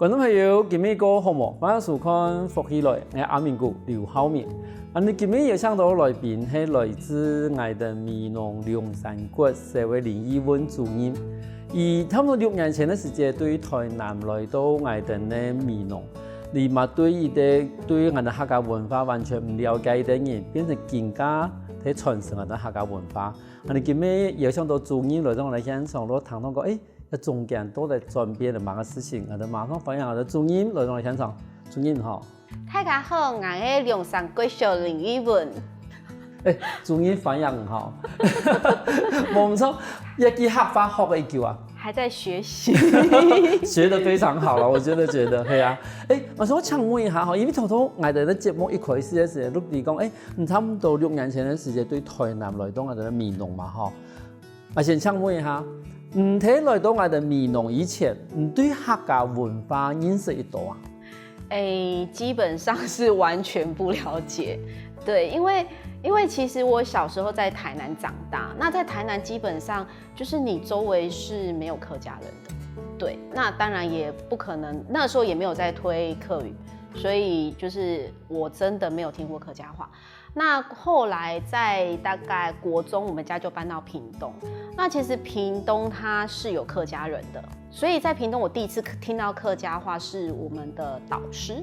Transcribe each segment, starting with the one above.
观众朋友，今日个好无？欢迎收看福起来，我阿明哥刘浩明。你今日有请到来宾是来自我的美浓龙山国社会灵义温主任。以差不多6年前的时间，对台南来到我的美浓，你嘛对我的客家文化完全唔了解的人，变成更加去传承我的客家文化。你今日有请到主任来到我哋现场，我谈到过，中间都在转变的某个事情，我哋马上欢迎我的主任来到我哋现场。主任好，大家好，我是龙山国小林义文。主任反应很好，我们说一句客话学了一句啊，还在学习，学得非常好了，我觉得对啊。我说我请问一下哈，因为头我哋的节目一开始的时候，你讲你差不多6年前的时间对台南来到我哋的美浓嘛哈，我先请问一下。睇来到我的美浓以前，你对客家文化认识一多啊？基本上是完全不了解。对，因为其实我小时候在台南长大，那在台南基本上就是你周围是没有客家人的。对，那当然也不可能，那时候也没有在推客语，所以就是我真的没有听过客家话。那后来在大概国中，我们家就搬到屏东。那其实屏东它是有客家人的，所以在屏东我第一次听到客家话是我们的导师。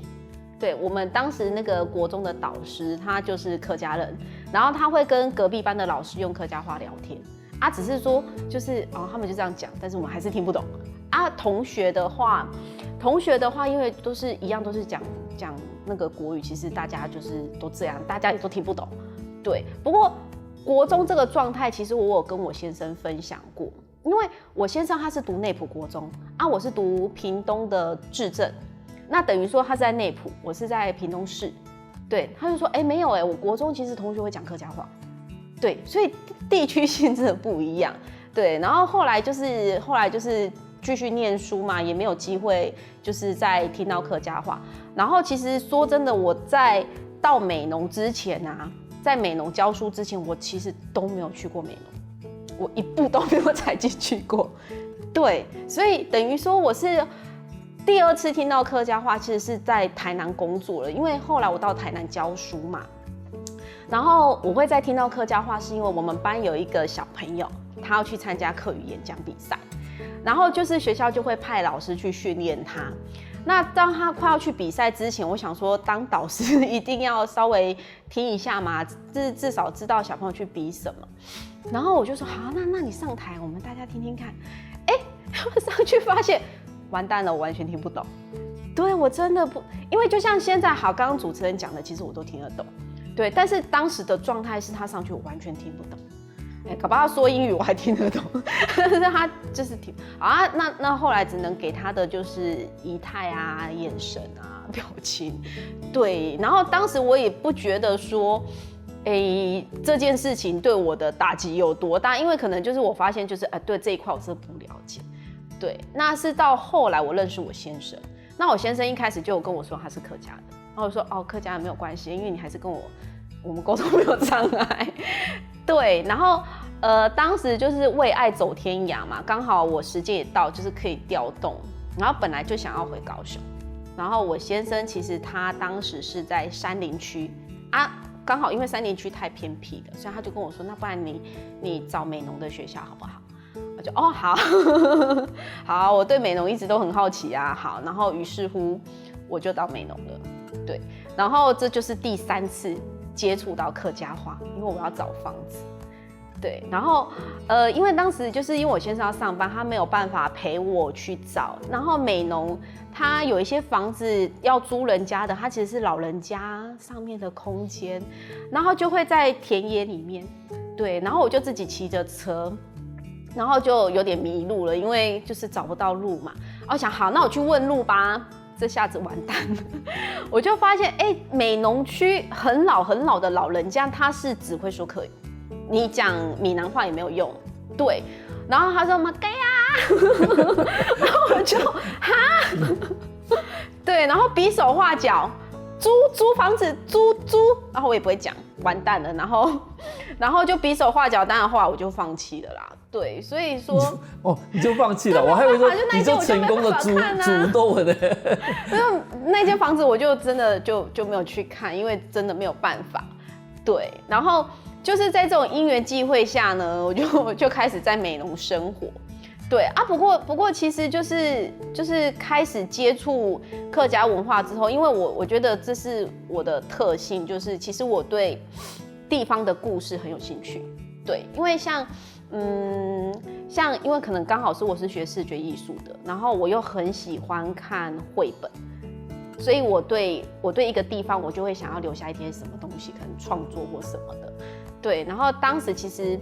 对，我们当时那个国中的导师，他就是客家人，然后他会跟隔壁班的老师用客家话聊天啊，只是说就是他们就这样讲，但是我们还是听不懂啊。同学的话，因为都是一样，都是讲那个国语，其实大家就是都这样，大家也都听不懂。对，不过国中这个状态，其实我有跟我先生分享过，因为我先生他是读内埔国中啊，我是读屏东的志正，那等于说他是在内埔，我是在屏东市。对，他就说没有我国中其实同学会讲客家话，对，所以地区性真的不一样。对，然后后来就是继续念书嘛，也没有机会就是在听到客家话。然后其实说真的，我在到美浓之前啊，在美浓教书之前，我其实都没有去过美浓，我一步都没有踩进去过。对，所以等于说我是第2次听到客家话，其实是在台南工作了，因为后来我到台南教书嘛。然后我会再听到客家话，是因为我们班有一个小朋友，他要去参加客语演讲比赛。然后就是学校就会派老师去训练他。那当他快要去比赛之前，我想说当导师一定要稍微听一下嘛，至少知道小朋友去比什么。然后我就说好，那你上台，我们大家听听看。他们上去发现完蛋了，我完全听不懂。对，我真的不，因为就像现在好，刚刚主持人讲的，其实我都听得懂。对，但是当时的状态是他上去我完全听不懂。搞不好他说英语我还听得懂，但是他就是听啊。那后来只能给他的就是仪态啊、眼神啊、表情，对。然后当时我也不觉得说，这件事情对我的打击有多大，因为可能就是我发现就是对这一块我真的不了解。对，那是到后来我认识我先生，那我先生一开始就有跟我说他是客家人，然后我说客家人没有关系，因为你还是跟我们沟通没有障碍。对，然后当时就是为爱走天涯嘛，刚好我时间也到，就是可以调动。然后本来就想要回高雄，然后我先生其实他当时是在山林区啊，刚好因为山林区太偏僻了，所以他就跟我说，那不然你找美浓的学校好不好？我就好，好，我对美浓一直都很好奇啊，好，然后于是乎我就到美浓了，对，然后这就是第3次接触到客家话，因为我要找房子。对，然后因为当时就是因为我先生要上班，他没有办法陪我去找。然后美浓他有一些房子要租人家的，它其实是老人家上面的空间，然后就会在田野里面。对，然后我就自己骑着车，然后就有点迷路了，因为就是找不到路嘛。我想好，那我去问路吧。这下子完蛋了，我就发现美浓区很老的老人家，他是只会说客语。你讲闽南话也没有用，对。然后他说马盖呀，然后我就对，然后比手画脚，租房子租，然后我也不会讲，完蛋了，然后就比手画脚，当然后来我就放弃了啦。对，所以说你就放弃了，我还以为说你就成功的主动了呢。因为那间房子我就真的就没有去看，因为真的没有办法。对，然后就是在这种因缘际会下呢，我就开始在美浓生活。对啊，不过其实就是开始接触客家文化之后，因为我觉得这是我的特性，就是其实我对地方的故事很有兴趣。对，因为像因为可能刚好我是学视觉艺术的，然后我又很喜欢看绘本，所以我对一个地方我就会想要留下一些什么东西，可能创作或什么的。对，然后当时其实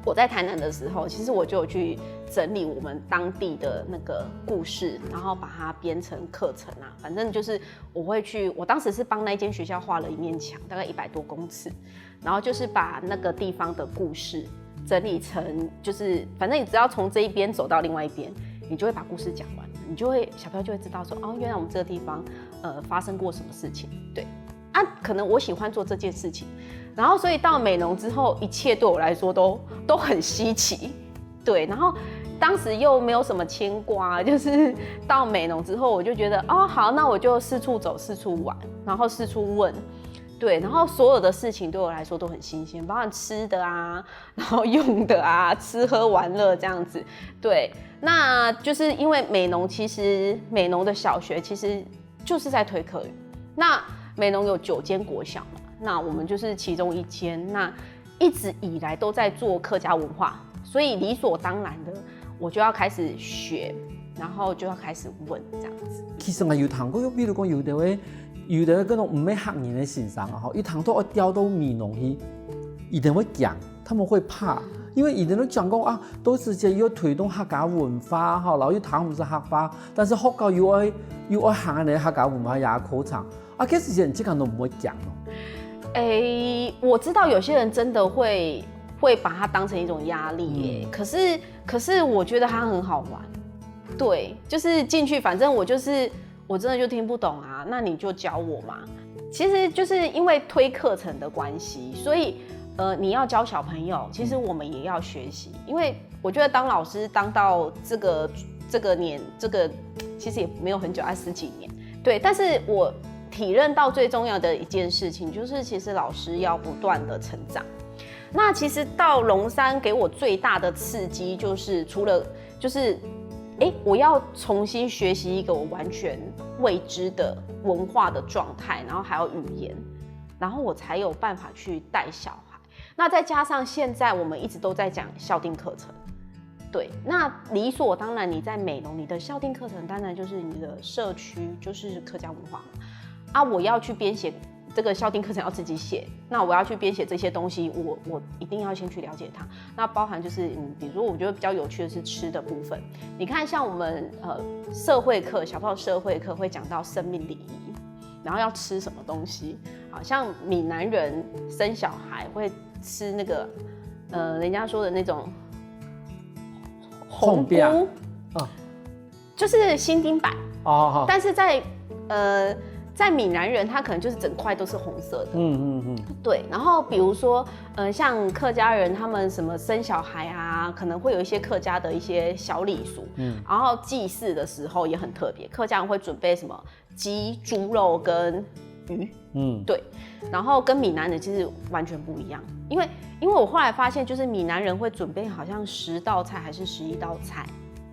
我在台南的时候，其实我就有去整理我们当地的那个故事，然后把它编成课程啊。反正就是我当时是帮那间学校画了一面墙，大概100多公尺，然后就是把那个地方的故事整理成，就是反正你只要从这一边走到另外一边，你就会把故事讲完，小朋友就会知道说，原来我们这个地方发生过什么事情。对啊，可能我喜欢做这件事情，然后所以到美浓之后，一切对我来说都很稀奇。对，然后当时又没有什么牵挂，就是到美浓之后，我就觉得好，那我就四处走，四处玩，然后四处问。对，然后所有的事情对我来说都很新鲜，包括吃的啊，然后用的啊，吃喝玩乐这样子。对，那就是因为美浓的小学其实就是在推客语。那美浓有9间国小嘛，那我们就是其中1间，那一直以来都在做客家文化，所以理所当然的我就要开始学，然后就要开始问这样子。其实我有听过，比如讲有的嗰種唔係客人的先生啊，一堂都掉到美濃去，一定會驚，他們會怕，因為一定都講講都直接要推動客家文化哈，然後要談唔是客家，但是學校又愛行嘅客家文化也考場，其實人即個都唔會講咯。我知道有些人真的會把它當成一種壓力耶，可是我覺得它很好玩，對，就是進去，反正我真的就聽不懂啊，那你就教我嘛。其實就是因為推課程的關係，所以你要教小朋友，其實我們也要學習。因為我覺得當老師當到這個其實也沒有很久，10幾年。對，但是我體認到最重要的一件事情，就是其實老師要不斷的成長。那其實到龍山給我最大的刺激，就是除了就是我要重新學習一個我完全未知的文化的狀態，然後還有語言，然後我才有辦法去帶小孩。那再加上現在我們一直都在講校訂課程，對，那理所當然你在美濃，你的校訂課程當然就是你的社區就是客家文化嘛。我要去編寫這個校訂課程要自己寫，那我要去編寫這些東西，我一定要先去了解它。那包含就是比如說我覺得比較有趣的是吃的部分。你看像我們社會課，小朋友社會課會講到生命禮儀，然後要吃什麼東西。好像閩南人生小孩會吃那個人家說的那種紅菇，就是新丁板。但是在闽南人，他可能就是整塊都是紅色的。對。然後比如說，像客家人，他們什麼生小孩啊，可能會有一些客家的一些小禮俗。然後祭祀的時候也很特別，客家人會準備什麼雞、豬肉跟魚。對。然後跟閩南人其實完全不一樣，因為我後來發現，就是閩南人會準備好像10道菜還是11道菜。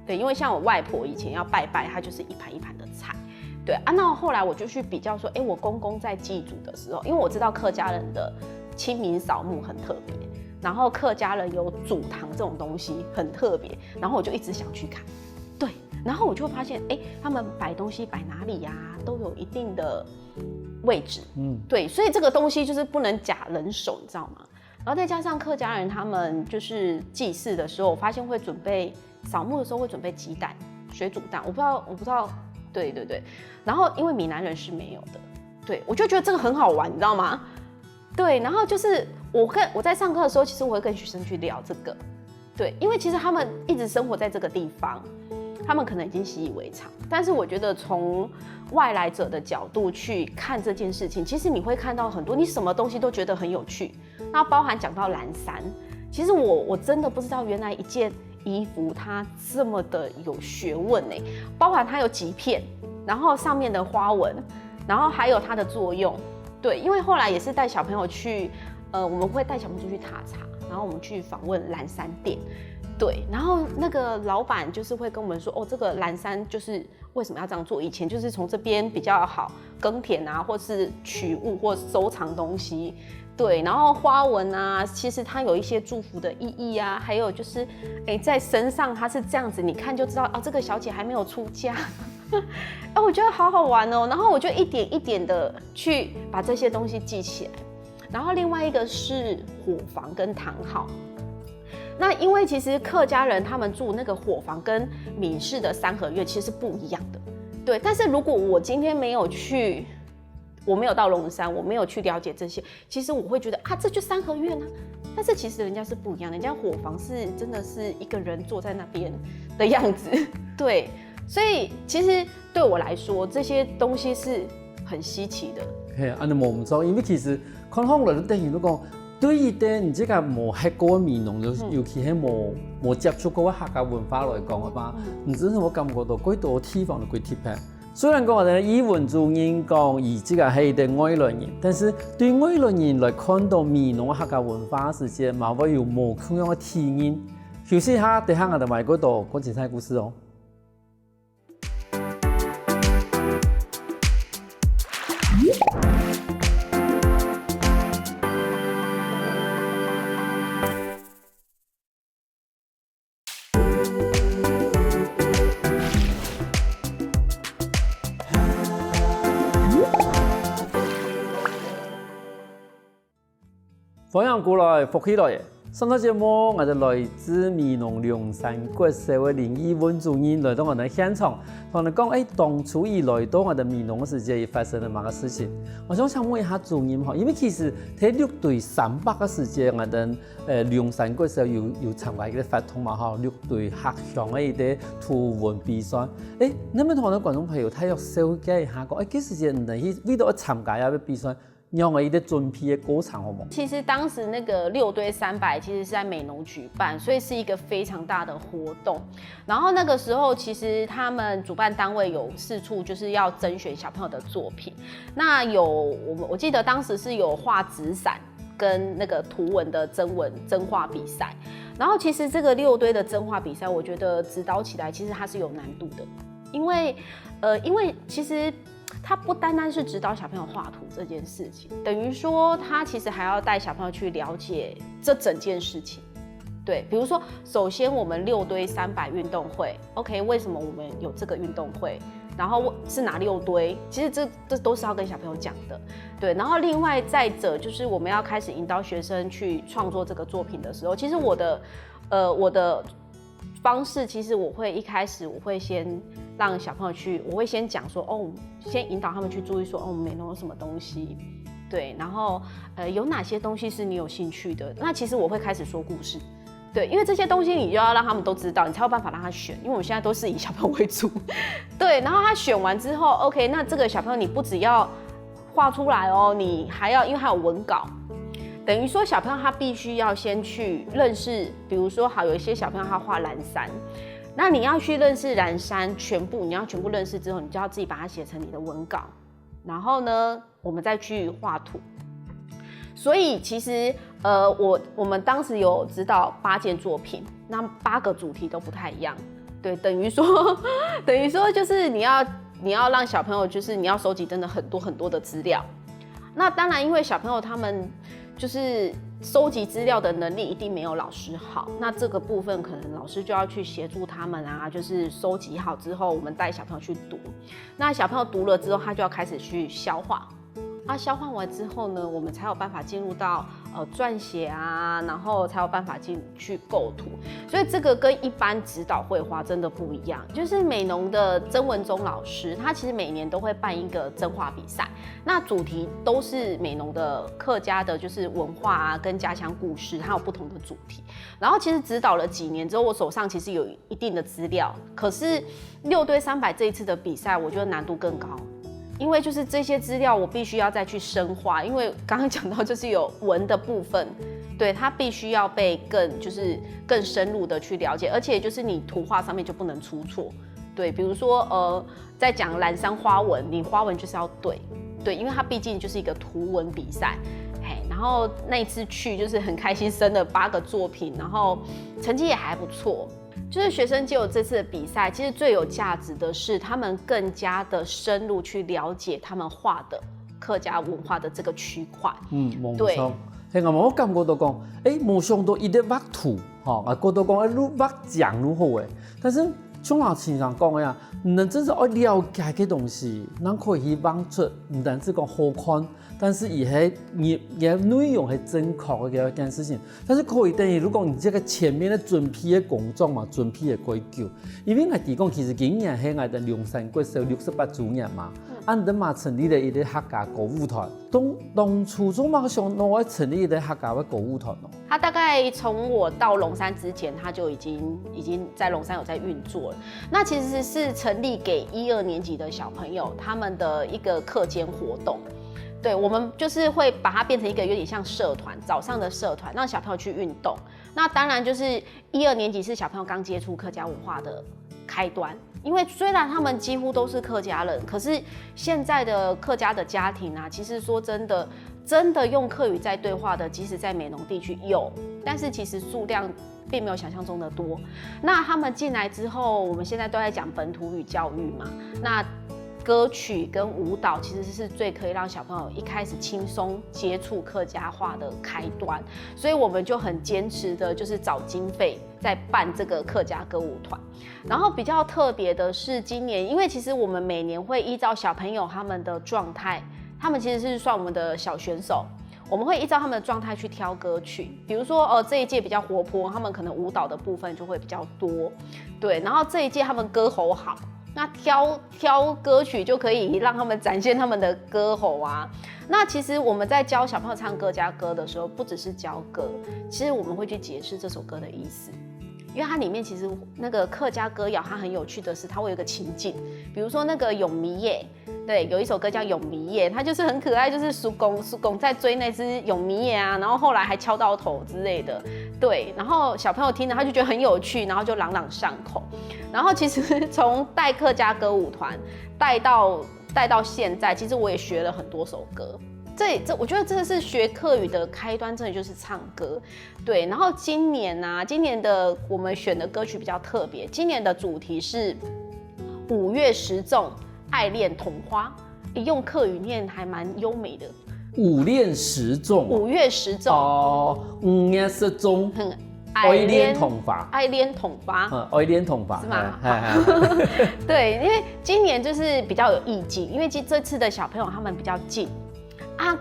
對，因為像我外婆以前要拜拜，她就是一盤一盤的菜。對啊，那後來我就去比較說，我公公在祭祖的時候，因為我知道客家人的清明掃墓很特別，然後客家人有祖堂這種東西很特別，然後我就一直想去看。對，然後我就會發現，他們擺東西擺哪裡呀，都有一定的位置。對，所以這個東西就是不能假人手，你知道嗎？然後再加上客家人他們就是祭祀的時候，我發現會準備掃墓的時候會準備雞蛋、水煮蛋，我不知道。對，然後因為閩南人是沒有的，對，我就覺得這個很好玩，你知道嗎？對，然後就是我在上課的時候，其實我會跟學生去聊這個，對，因為其實他們一直生活在這個地方，他们可能已经习以为常。但是我觉得从外来者的角度去看这件事情，其实你会看到很多，你什么东西都觉得很有趣。那包含讲到蓝山，其实我真的不知道原来一件衣服它这么的有学问哎，包含它有几片，然后上面的花纹，然后还有它的作用。对，因为后来也是带小朋友去，我们会带小朋友出去踏查，然后我们去访问蓝山店。对，然后那个老板就是会跟我们说，哦，这个蓝山就是为什么要这样做？以前就是从这边比较好耕田啊，或是取物或收藏东西。对，然后花纹啊，其实它有一些祝福的意义啊，还有就是，在身上它是这样子，你看就知道，这个小姐还没有出嫁。我觉得好好玩哦。然后我就一点一点的去把这些东西记起来。然后另外一个是伙房跟堂号。那因为其实客家人他们住那个伙房跟闽式的三合院其实是不一样的，对。但是如果我今天没有去，我没有到龙山，我没有去了解这些，其实我会觉得这就三合院啊。但是其实人家是不一样的，人家伙房是真的是一个人坐在那边的样子，对。所以其实对我来说，这些东西是很稀奇的。係，安尼冇唔錯，因為其實看翻來都等於都講。對於啲唔知個冇吃過嘅麵農，尤其係冇接觸過客家文化來講嘅話，唔知我感覺到幾多地方都幾特別。雖然講我哋以文主人講，而這個係啲外來人，但是對外來人來看到麵農嘅客家文化時節，嘛會有無同樣嘅體驗。休息下，等下我哋埋嗰度講精彩故事哦。歡迎過來福起來嘅，上個節目我哋來自美濃龍山國社會靈異溫主任來到我哋現場，同你講當初以來到我哋美濃嘅時節發生咗乜嘅事情。我想問一下主任，因為其實喺6對300嘅時節，我哋龍山國社有參加一個活動嘛，6對客鄉嘅一啲圖文比賽。你咪同我哋觀眾朋友睇下紹介一下講，幾時節你去為到參加一個比賽？讓我一啲準備嘅過程好冇？其實當時那個6堆300其實是在美濃舉辦，所以是一個非常大的活動。然後那個時候，其實他們主辦單位有4處就是要甄選小朋友的作品。那我記得當時是有畫紙傘跟那個圖文的真畫比賽。然後其實這個6堆的真畫比賽，我覺得指導起來其實它是有難度的，因為其實。他不單單是指導小朋友畫圖這件事情，等於說他其實還要帶小朋友去了解這整件事情。對，比如說，首先我們6堆300運動會 ，OK， 為什麼我們有這個運動會？然後是哪6堆？其實這都是要跟小朋友講的。對，然後另外再者就是我們要開始引導學生去創作這個作品的時候，其實我的方式其實我會一開始我會先讓小朋友去，我會先講說先引導他們去注意說美濃有什麼東西，對，然後有哪些東西是你有興趣的，那其實我會開始說故事，對，因為這些東西你就要讓他們都知道，你才有辦法讓他選，因為我們現在都是以小朋友為主，對，然後他選完之後 ，OK， 那這個小朋友你不只要畫出來哦，你還要因為他有文稿。等於說，小朋友他必須要先去認識，比如說，有一些小朋友他畫藍山，那你要去認識藍山你要全部認識之後，你就要自己把它寫成你的文稿，然後呢，我們再去畫圖。所以其實，我們當時有指導8件作品，那8個主題都不太一樣，對，等於說就是你要讓小朋友，就是你要收集真的很多很多的資料。那當然，因為小朋友他們就是收集資料的能力一定沒有老師好，那這個部分可能老師就要去協助他們啊，就是收集好之後，我們帶小朋友去讀。那小朋友讀了之後，他就要開始去消化。消化完之後呢，我們才有辦法進入到撰写啊，然后才有办法进去构图。所以这个跟一般指导绘画真的不一样。就是美浓的曾文忠老师，他其实每年都会办一个曾画比赛，那主题都是美浓的客家的，就是文化啊跟家乡故事，它有不同的主题。然后其实指导了几年之后，我手上其实有一定的资料，可是6对300这一次的比赛，我觉得难度更高。因为就是这些资料我必须要再去深化，因为刚刚讲到就是有文的部分，对，它必须要被更深入的去了解，而且就是你图画上面就不能出错，对，比如说在讲蓝山花纹，你花纹就是要对，因为它毕竟就是一个图文比赛，然后那一次去就是很开心，生了8个作品，然后成绩也还不错。就是学生藉由这次的比赛，其实最有价值的是他们更加的深入去了解他们画的客家文化的这个区块。冇錯。係我感覺到講，冇想到伊咧畫圖，啊，覺到講愈畫講愈好誒。但是像我經常講嘅呀，你真是要了解嘅東西，咱可以去畫出，唔單止講好看。但是也內容係正確嘅一件事情，但是可以等於如果你這個前面的準備的工作嘛，準備的規矩，因為我哋講其實今年係我哋龍山國小68周年嘛，俺哋嘛成立了一個客家歌舞團，當初做嘛想我成立一個客家的歌舞團咯。他大概從我到龍山之前，他就已經在龍山有在運作了。那其實是成立給1、2年級的小朋友他們的一個課間活動。对，我们就是会把它变成一个有点像社团，早上的社团，让小朋友去运动。那当然就是1、2年级是小朋友刚接触客家文化的开端，因为虽然他们几乎都是客家人，可是现在的客家的家庭啊，其实说真的用客语在对话的，即使在美浓地区有，但是其实数量并没有想象中的多。那他们进来之后，我们现在都在讲本土语教育嘛，那歌曲跟舞蹈其实是最可以让小朋友一开始轻松接触客家话的开端，所以我们就很坚持的，就是找经费在办这个客家歌舞团。然后比较特别的是今年，因为其实我们每年会依照小朋友他们的状态，他们其实是算我们的小选手。我们会依照他们的状态去挑歌曲，比如说这一届比较活泼，他们可能舞蹈的部分就会比较多，对，然后这一届他们歌喉好。那挑歌曲就可以让他们展现他们的歌喉啊。那其实我们在教小朋友唱客家歌的时候，不只是教歌，其实我们会去解释这首歌的意思。因为它里面其实那个客家歌谣，它很有趣的是，它会有一个情境，比如说那个永迷夜，对，有一首歌叫永迷夜，它就是很可爱，就是叔公在追那只永迷夜啊，然后后来还敲到头之类的，对，然后小朋友听了他就觉得很有趣，然后就朗朗上口。然后其实从带客家歌舞团带到现在，其实我也学了很多首歌。我觉得这是学客语的开端，真的就是唱歌，对。然后今年的我们选的歌曲比较特别，今年的主题是5月10粽爱恋桐花，用客语念还蛮优美的。5月10粽，5月10粽哦，5月10粽，爱恋桐花，爱恋桐花，爱恋桐花是吗？对，因为今年就是比较有意境，因为这次的小朋友他们比较近。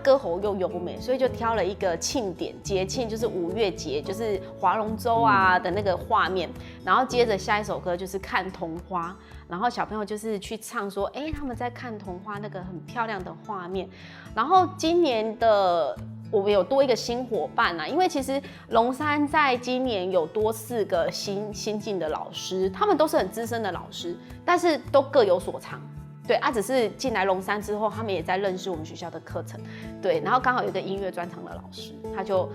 歌喉又优美，所以就挑了一个庆典节庆，就是5月节，就是划龙舟啊的那个画面。然后接着下一首歌就是看桐花，然后小朋友就是去唱说，他们在看桐花那个很漂亮的画面。然后今年的我们有多一个新伙伴啊，因为其实龙山在今年有多4个新进的老师，他们都是很资深的老师，但是都各有所长。对只是进来龙山之后，他们也在认识我们学校的课程，对，然后刚好有一个音乐专长的老师，他就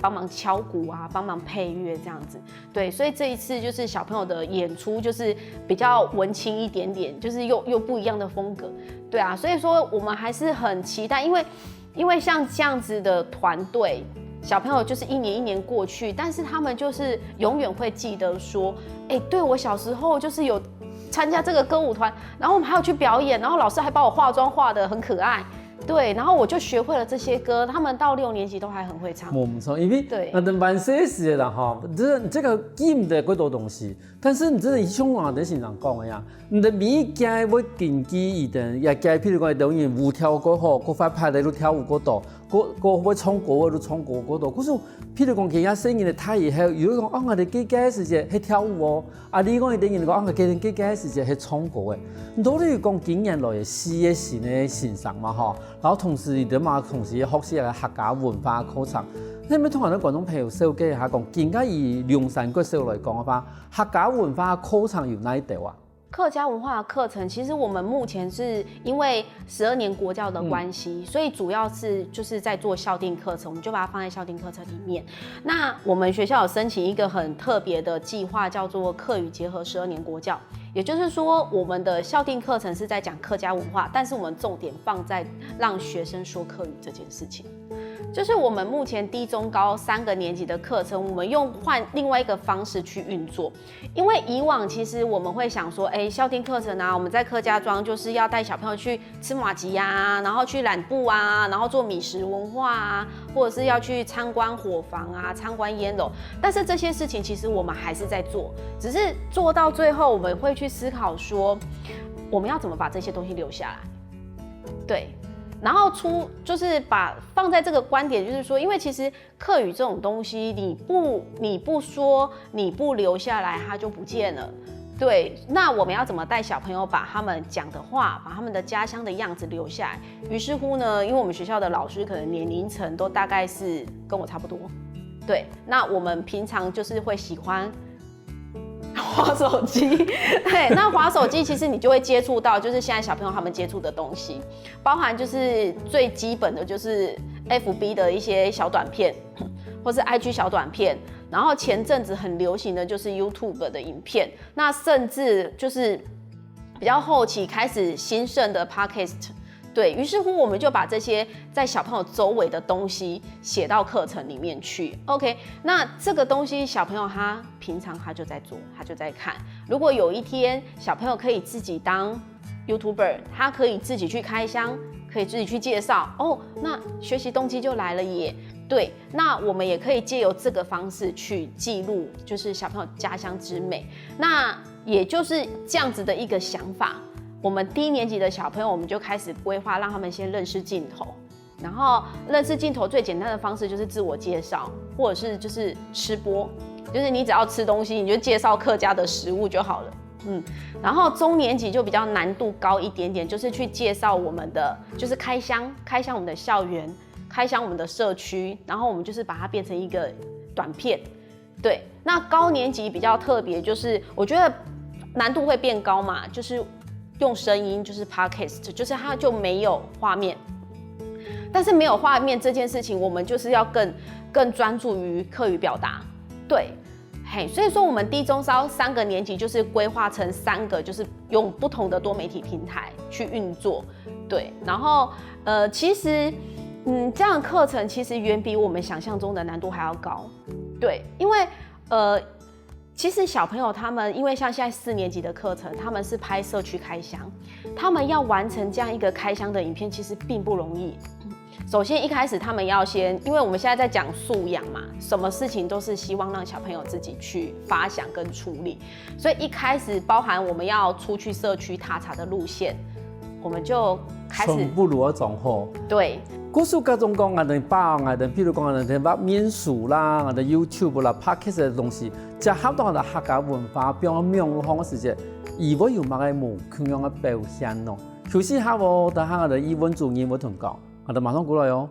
帮忙敲鼓啊，帮忙配乐这样子，对，所以这一次就是小朋友的演出就是比较文青一点点，就是又不一样的风格，对啊，所以说我们还是很期待，因为像这样子的团队。小朋友就是一年一年过去，但是他们就是永远会记得说，对我小时候就是有参加这个歌舞团，然后我们还有去表演，然后老师还把我化妆化得很可爱，对，然后我就学会了这些歌，他们到6年级都还很会唱。没错，因为对，我哋蛮细时的人哈，这个记唔得几多东西，但是你真的像我哋先生讲的呀，你的每件要谨记一定，也记，譬如讲导演舞跳过后，嗰塊拍嚟都跳舞嗰度。会不会冲过就冲过嗰度。可是譬如講其他聲音嘅睇以後，如果講我哋幾嘅時節係跳舞哦，你講一定人講幾嘅時節係衝過嘅，到底講經驗來嘅事嘅事呢欣賞嘛嗬，然後同時點嘛，同時學習嘅客家文化課程。你咪同人哋觀眾朋友紹介下講，更加以龍山國小來講嘅話，客家文化課程有哪一條啊？客家文化的課程，其實我們目前是因為12年國教的關係，所以主要是就是在做校訂課程，我們就把它放在校訂課程裡面。那我們學校有申請一個很特別的計劃，叫做客語結合12年國教。也就是說，我們的校訂課程是在講客家文化，但是我們重點放在讓學生說客語這件事情。就是我們目前低中高3個年級的課程，我們用換另外一個方式去運作。因為以往其實我們會想說，校訂課程啊，我們在客家莊就是要帶小朋友去吃麻糬啊，然後去染布啊，然後做米食文化啊，或者是要去參觀伙房啊，參觀煙樓。但是這些事情其實我們還是在做，只是做到最後，我們會去思考說，我們要怎麼把這些東西留下來。對。然後就是把放在這個觀點，就是說，因為其實客語這種東西，你不說，你不留下來，它就不見了。對，那我們要怎麼帶小朋友把他們講的話，把他們的家鄉的樣子留下來？於是乎呢，因為我們學校的老師可能年齡層都大概是跟我差不多，對，那我們平常就是會喜歡滑手機，對，那滑手機其實你就會接觸到，就是現在小朋友他們接觸的東西，包含就是最基本的，就是 FB 的一些小短片，或是 IG 小短片，然後前陣子很流行的就是 YouTube 的影片，那甚至就是比較後期開始興盛的 Podcast。對，於是乎，我們就把這些在小朋友周圍的東西寫到課程裡面去。OK， 那這個東西小朋友他平常他就在做，他就在看。如果有一天小朋友可以自己當 YouTuber， 他可以自己去開箱，可以自己去介紹，哦，那學習動機就來了耶。對，那我們也可以借由這個方式去記錄，就是小朋友家鄉之美。那也就是這樣子的一個想法。我們低年級的小朋友，我們就開始規劃，讓他們先認識鏡頭，然後認識鏡頭最簡單的方式就是自我介紹，或者是就是吃播，就是你只要吃東西，你就介紹客家的食物就好了。然後中年級就比較難度高一點點，就是去介紹我們的，就是開箱我們的校園，開箱我們的社區，然後我們就是把它變成一個短片。對，那高年級比較特別，就是我覺得難度會變高嘛，就是用聲音，就是 podcast， 就是它就沒有畫面，但是沒有畫面這件事情，我們就是要更專注於客語表達，對，所以說我們低中高3個年級就是規劃成3個，就是用不同的多媒體平台去運作，對，然後其實這樣的課程其實遠比我們想象中的難度還要高，對，因為其實小朋友他們，因為像現在4年級的課程，他們是拍社區開箱，他們要完成這樣一個開箱的影片，其實並不容易。首先一開始他們要先，因為我們現在在講素養嘛，什麼事情都是希望讓小朋友自己去發想跟處理，所以一開始包含我們要出去社區踏查的路線，我們就開始全部如何總好。對。古數各種講我哋包，我哋譬如講我哋話面書啦，我哋 YouTube 啦、Podcast 嘅東西，結合到我哋客家文化，變咗名方嘅時節，而我有乜嘅無同樣嘅表現咯。休息下喎，等下我哋語文主任會同講，我哋馬上過來哦。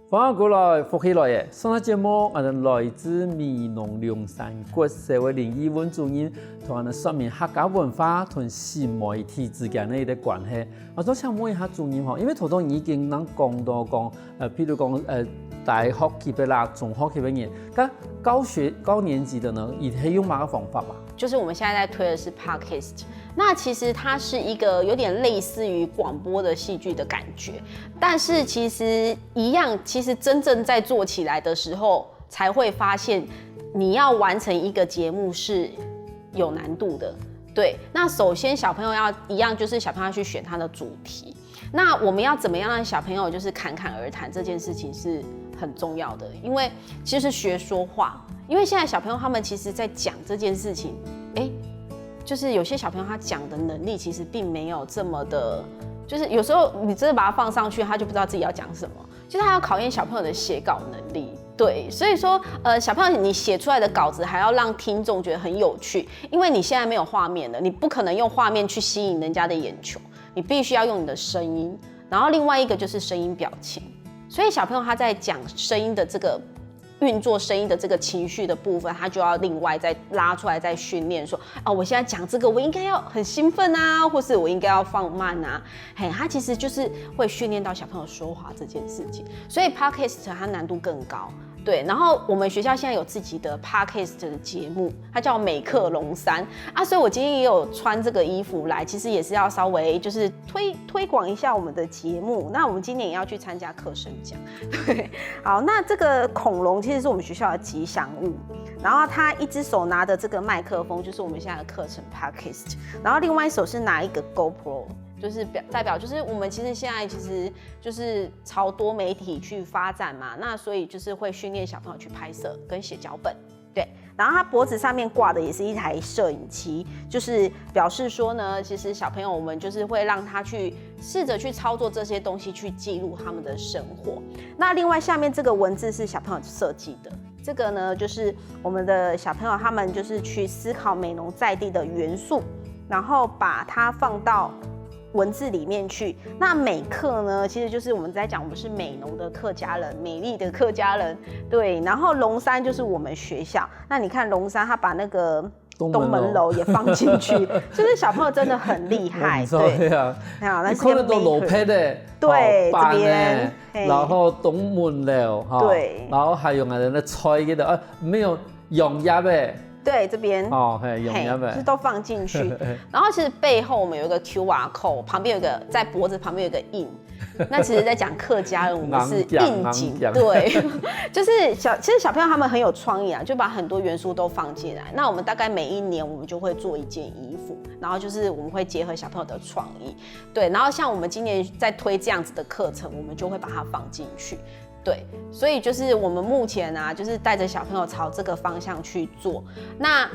歡迎過來，福氣來嘅。上個節目，我哋來自美濃龍山國社會林語文主任同我哋說明客家文化同新媒體之間嘅一啲關係。我都想問一下主任，因為頭先已經講到講，譬如講大學級別啦、中學級別人，咁高年級的呢，亦係用乜個方法吧？就是我們現在在推的是 Podcast， 那其實它是一個有點類似於廣播的戲劇的感覺，但是其實一樣，其實真正在做起來的時候，才會發現你要完成一個節目是有難度的。对，那首先小朋友要一样，就是小朋友要去选他的主题。那我们要怎么样让小朋友就是侃侃而谈这件事情是很重要的，因为其实学说话，因为现在小朋友他们其实在讲这件事情，就是有些小朋友他讲的能力其实并没有这么的，就是有时候你真的把他放上去，他就不知道自己要讲什么，就是他要考验小朋友的写稿能力。对，所以说，小朋友你写出来的稿子还要让听众觉得很有趣，因为你现在没有画面了，你不可能用画面去吸引人家的眼球，你必须要用你的声音，然后另外一个就是声音表情。所以小朋友他在讲声音的这个运作声音的这个情绪的部分，他就要另外再拉出来再训练说，我现在讲这个我应该要很兴奋啊，或是我应该要放慢啊，他其实就是会训练到小朋友说话这件事情，所以 Podcast 它难度更高。对，然后我们学校现在有自己的 podcast 的节目，它叫美克龙山啊，所以我今天也有穿这个衣服来，其实也是要稍微就是推广一下我们的节目。那我们今年也要去参加课声奖，对，好，那这个恐龙其实是我们学校的吉祥物，然后他一只手拿的这个麦克风就是我们现在的课程 podcast， 然后另外一手是拿一个 GoPro。就是代表，就是我们其实现在其实就是朝多媒体去发展嘛，那所以就是会训练小朋友去拍摄跟写脚本，对。然后他脖子上面挂的也是一台摄影机，就是表示说呢，其实小朋友我们就是会让他去试着去操作这些东西，去记录他们的生活。那另外下面这个文字是小朋友设计的，这个呢就是我们的小朋友他们就是去思考美浓在地的元素，然后把它放到文字里面去。那美客呢，其实就是我们在讲我们是美浓的客家人，美丽的客家人，对。然后龙山就是我们学校，那你看龙山他把那个东门楼也放进去，就是小朋友真的很厉害，对啊。好，你看得到楼配的，对，这边，然后东门楼，对，然后还有人的菜嗰度，没有用鸭呗。对，这边是都放进去。然后其实背后我们有一个 QR code， 旁边有一个在脖子旁边有一个印。那其实在讲客家人，我们是应景，对，就是其实小朋友他们很有创意啊，就把很多元素都放进来。那我们大概每一年我们就会做一件衣服，然后就是我们会结合小朋友的创意，对。然后像我们今年在推这样子的课程，我们就会把它放进去。对，所以就是我们目前啊，就是带着小朋友朝这个方向去做。那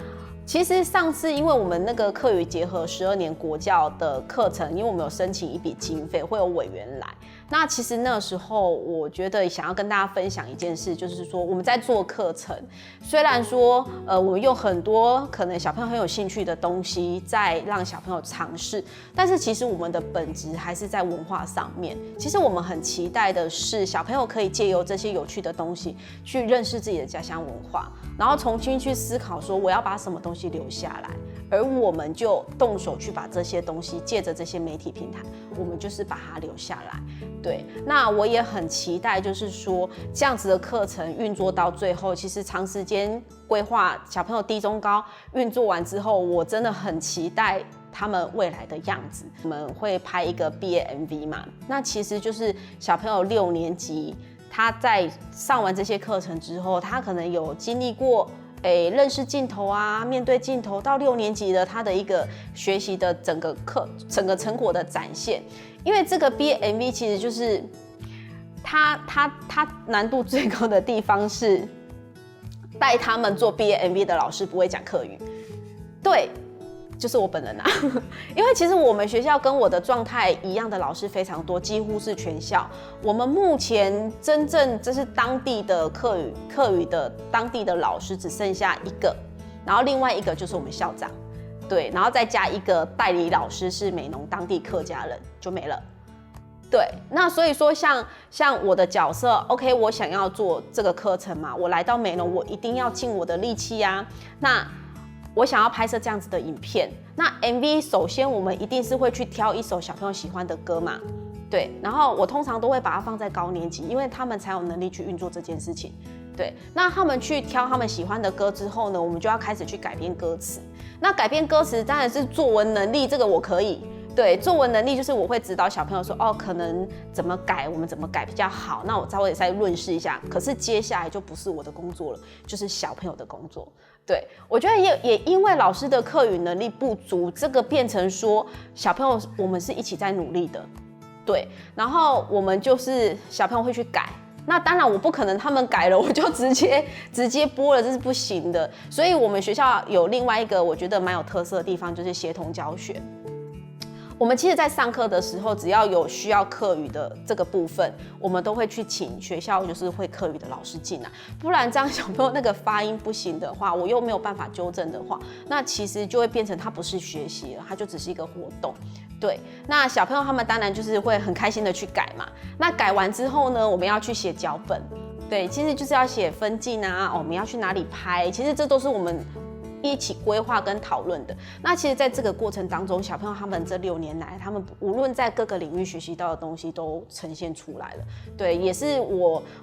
其实上次因为我们那个课语结合12年国教的课程，因为我们有申请一笔经费，会有委员来。那其实那时候我觉得想要跟大家分享一件事，就是说我们在做课程，虽然说我们用很多可能小朋友很有兴趣的东西在让小朋友尝试，但是其实我们的本质还是在文化上面。其实我们很期待的是小朋友可以借由这些有趣的东西去认识自己的家乡文化，然后重新去思考说我要把什么东西留下来，而我们就动手去把这些东西借着这些媒体平台，我们就是把它留下来。对，那我也很期待，就是说这样子的课程运作到最后，其实长时间规划小朋友低中高运作完之后，我真的很期待他们未来的样子。我们会拍一个毕业 MV 嘛，那其实就是小朋友6年级，他在上完这些课程之后，他可能有经历过认识镜头啊，面对镜头，到6年级的他的一个学习的整个成果的展现。因为这个毕业 MV 其实就是它难度最高的地方是带他们做毕业 MV 的老师不会讲客语，对，就是我本人啊。因为其实我们学校跟我的状态一样的老师非常多，几乎是全校。我们目前真正就是当地的客语的当地的老师只剩下1个，然后另外1个就是我们校长，对，然后再加1个代理老师是美浓当地客家人，就没了。对，那所以说像我的角色 ，OK， 我想要做这个课程嘛，我来到美浓，我一定要尽我的力气啊。那我想要拍摄这样子的影片，那 MV 首先我们一定是会去挑一首小朋友喜欢的歌嘛，对，然后我通常都会把它放在高年级，因为他们才有能力去运作这件事情。对，那他们去挑他们喜欢的歌之后呢，我们就要开始去改编歌词。那改编歌词当然是作文能力，这个我可以。对，作文能力就是我会指导小朋友说，哦，可能怎么改，我们怎么改比较好，那我稍微再论述一下。可是接下来就不是我的工作了，就是小朋友的工作。对，我觉得也因为老师的课语能力不足，这个变成说小朋友我们是一起在努力的，对，然后我们就是小朋友会去改。那当然，我不可能他们改了我就直接播了，这是不行的。所以我们学校有另外一个我觉得蛮有特色的地方，就是协同教学。我们其实，在上课的时候，只要有需要课语的这个部分，我们都会去请学校就是会课语的老师进来，不然这样小朋友那个发音不行的话，我又没有办法纠正的话，那其实就会变成他不是学习了，他就只是一个活动。对，那小朋友他们当然就是会很开心的去改嘛。那改完之后呢，我们要去写脚本。对，其实就是要写分镜啊，我们要去哪里拍，其实这都是我们一起规划跟讨论的。那其实，在这个过程当中，小朋友他们这6年来，他们无论在各个领域学习到的东西都呈现出来了。对，也是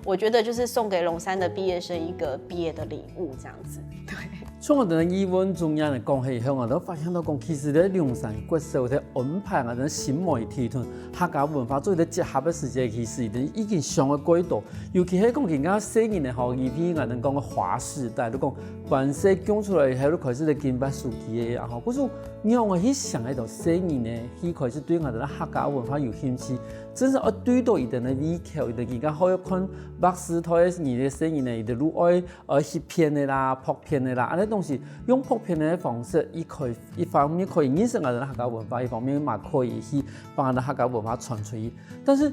我觉得就是送给龙山的毕业生一个毕业的礼物，这样子。对。像我哋语文中央的讲起后，我都发现到讲，其实咧龙山国小的安排啊，咱新媒体同客家文化做一个结合的时节，其实已经上个轨道。尤其喺讲更加细年的学语片，我哋讲个华世代，都讲关系讲出来，喺度开始咧金八书记的啊，吼，可是让我去想喺度细年呢，去开始对我哋客家文化有兴趣。真是对到伊哋嘅胃口，伊哋而家好要看百事台而嘅细年呢，伊哋愈爱翕片的啦、拍片的啦，安尼东西用拍片的方式，一方面可以认识我哋客家文化，一方面嘛可以去帮我哋客家文化传出去。但是，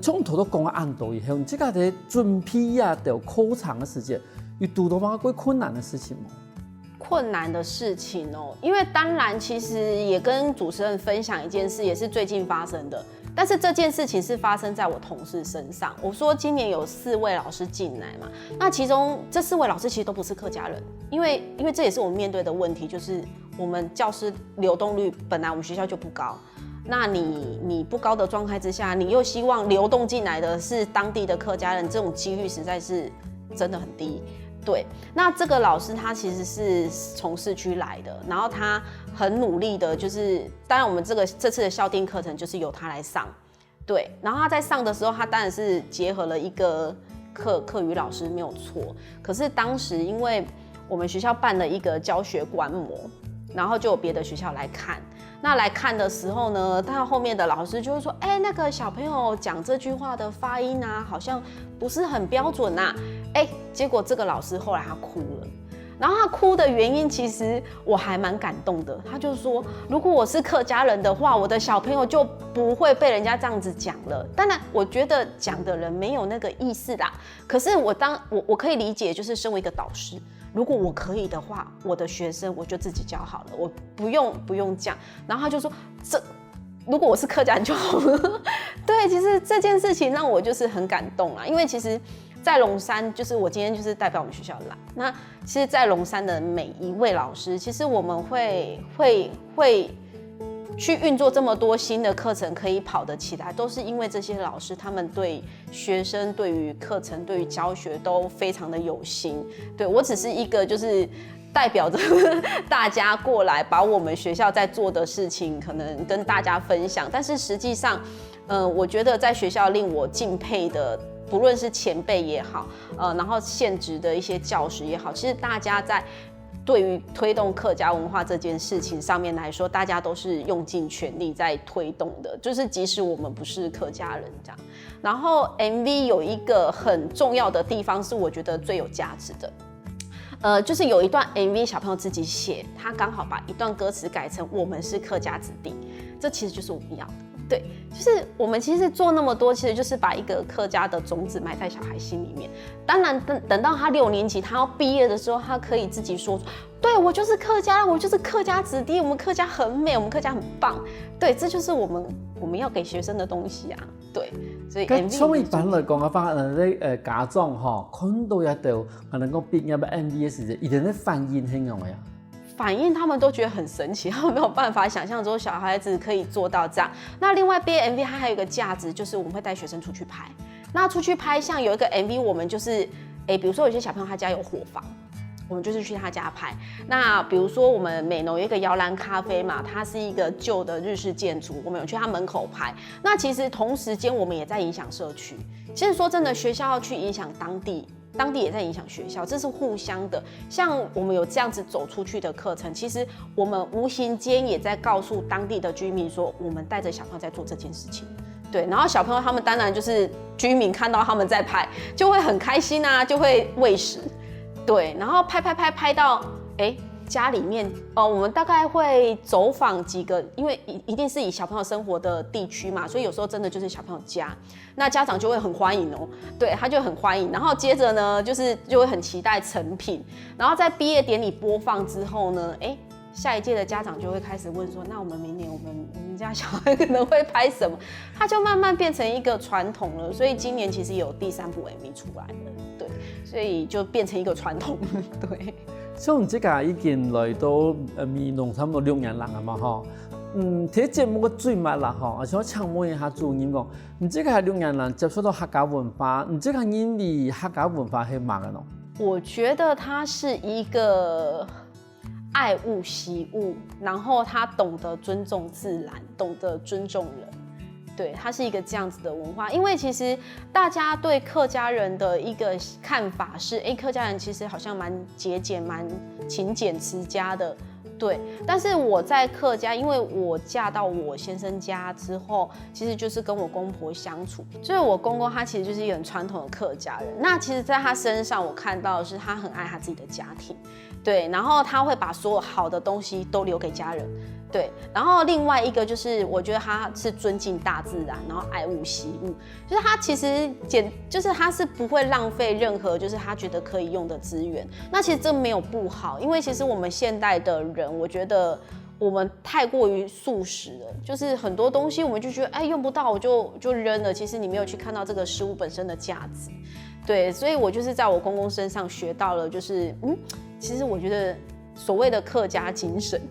从头都讲啊按道以后，这个喺准备啊，有考场的时间，有遇到乜鬼困难的事情吗？困难的事情哦，因为当然其实也跟主持人分享一件事，也是最近发生的。但是这件事情是发生在我同事身上。我说今年有4位老师进来嘛，那其中这4位老师其实都不是客家人，因为这也是我们面对的问题，就是我们教师流动率本来我们学校就不高，那你不高的状态之下，你又希望流动进来的是当地的客家人，这种几率实在是真的很低。对，那这个老师他其实是从市区来的，然后他很努力的，就是当然我们这次的校订课程就是由他来上，对，然后他在上的时候，他当然是结合了一个课语老师没有错，可是当时因为我们学校办了一个教学观摩，然后就有别的学校来看。那来看的时候呢，他后面的老师就会说：“那个小朋友讲这句话的发音啊，好像不是很标准啊。”结果这个老师后来他哭了，然后他哭的原因其实我还蛮感动的。他就说：“如果我是客家人的话，我的小朋友就不会被人家这样子讲了。当然，我觉得讲的人没有那个意思啦。可是我可以理解，就是身为一个导师。”如果我可以的话，我的学生我就自己教好了，我不用讲。然后他就说，如果我是客家人就好了。对，其实这件事情让我就是很感动啦，因为其实，在龙山，就是我今天就是代表我们学校来。那其实，在龙山的每一位老师，其实我们会去运作这么多新的课程可以跑得起来，都是因为这些老师他们对学生、对于课程、对于教学都非常的有心。对，我只是一个就是代表着大家过来，把我们学校在做的事情可能跟大家分享。但是实际上，我觉得在学校令我敬佩的，不论是前辈也好，然后现职的一些教师也好，其实大家在对于推动客家文化这件事情上面来说，大家都是用尽全力在推动的，就是即使我们不是客家人这样。然后 MV 有一个很重要的地方是我觉得最有价值的，就是有一段 MV 小朋友自己写，他刚好把一段歌词改成我们是客家子弟，这其实就是我们要的。对，就是我们其实做那么多，其实就是把一个客家的种子埋在小孩心里面。当然，等到他6年级，他要毕业的时候，他可以自己说：“对我就是客家人，我就是客家子弟，我们客家很美，我们客家很棒。”对，这就是我们要给学生的东西啊。对，所以 MV 从一般来讲啊，反正家长看到一條可能講畢業嘅 MV 嘅時候，一定咧反應係咁樣。反應他們都覺得很神奇，他們沒有辦法想象說小孩子可以做到這樣。那另外 BMV 它還有一個價值，就是我們會帶學生出去拍。那出去拍，像有一個 MV，我們就是，比如說有些小朋友他家有伙房，我们就是去他家拍。那比如说我们美浓有一个摇篮咖啡嘛，它是一个旧的日式建筑，我们有去他门口拍。那其实同时间我们也在影响社区。其实说真的，学校要去影响当地。当地也在影响学校，这是互相的。像我们有这样子走出去的课程，其实我们无形间也在告诉当地的居民说，我们带着小朋友在做这件事情。对，然后小朋友他们当然就是居民看到他们在拍，就会很开心啊，就会喂食。对，然后拍到家里面我们大概会走访几个，因为一定是以小朋友生活的地区嘛，所以有时候真的就是小朋友家，那家长就会很欢迎对，他就很欢迎。然后接着呢，就会很期待成品，然后在毕业典礼播放之后呢，下一届的家长就会开始问说，那我们明年我们家小孩可能会拍什么？它就慢慢变成一个传统了。所以今年其实有第3部 MV 出来了，对，所以就变成一个传统了，对。像即家已經來到美濃差唔多6年人啊嘛吼，睇節目嘅最密啦吼，而且我請問一下主任講，即家6年人接觸到客家文化，即家因為客家文化係乜嘅喏？我覺得它是一個愛物惜物，然後他懂得尊重自然，懂得尊重人。对，它是一个这样子的文化，因为其实大家对客家人的一个看法是，客家人其实好像蛮节俭、蛮勤俭持家的，对。但是我在客家，因为我嫁到我先生家之后，其实就是跟我公婆相处，所以我公公他其实就是一个很传统的客家人。那其实，在他身上我看到的是，他很爱他自己的家庭，对，然后他会把所有好的东西都留给家人。对，然后另外一个就是，我觉得他是尊敬大自然，然后爱物惜物，就是他其实就是他是不会浪费任何就是他觉得可以用的资源。那其实这没有不好，因为其实我们现代的人，我觉得我们太过于速食了，就是很多东西我们就觉得用不到我就扔了，其实你没有去看到这个食物本身的价值。对，所以我就是在我公公身上学到了，就是其实我觉得所谓的客家精神，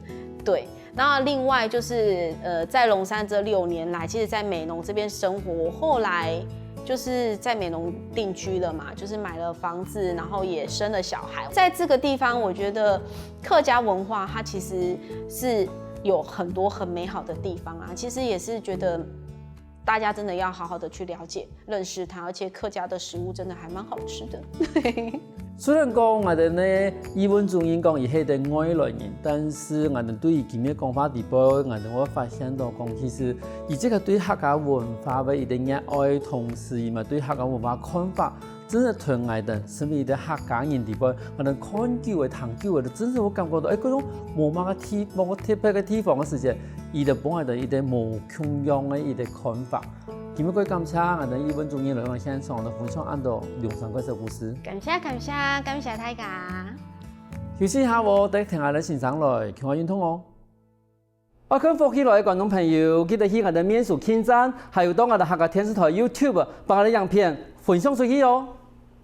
对。那另外就是在龙山这6年来，其实在美浓这边生活，我后来就是在美浓定居了嘛，就是买了房子，然后也生了小孩。在这个地方，我觉得客家文化它其实是有很多很美好的地方啊。其实也是觉得大家真的要好好的去了解、认识它，而且客家的食物真的还蛮好吃的。雖然講我哋呢語文中人講伊係啲外來人，但是我哋對於今日講法地步，我哋會發現到講其實伊即個對客家文化嘅一啲熱愛，同時伊咪對客家文化看法，真係同我哋身為啲客家人地步，我哋看久嘅、談久嘅，真係我感覺到嗰種冇乜個特別嘅地方嘅時節，伊就幫我哋一啲冇共樣嘅一啲看法。今日各位感謝我哋語文中人來到現場的分享安到龍山嗰隻故事。感謝大家。休息一下喎，等停下嚟欣賞來，傾下運通哦。我跟福起來嘅觀眾朋友，記得去我哋面書網站，還有到我哋客家電視台 YouTube 把我哋影片分享出去哦。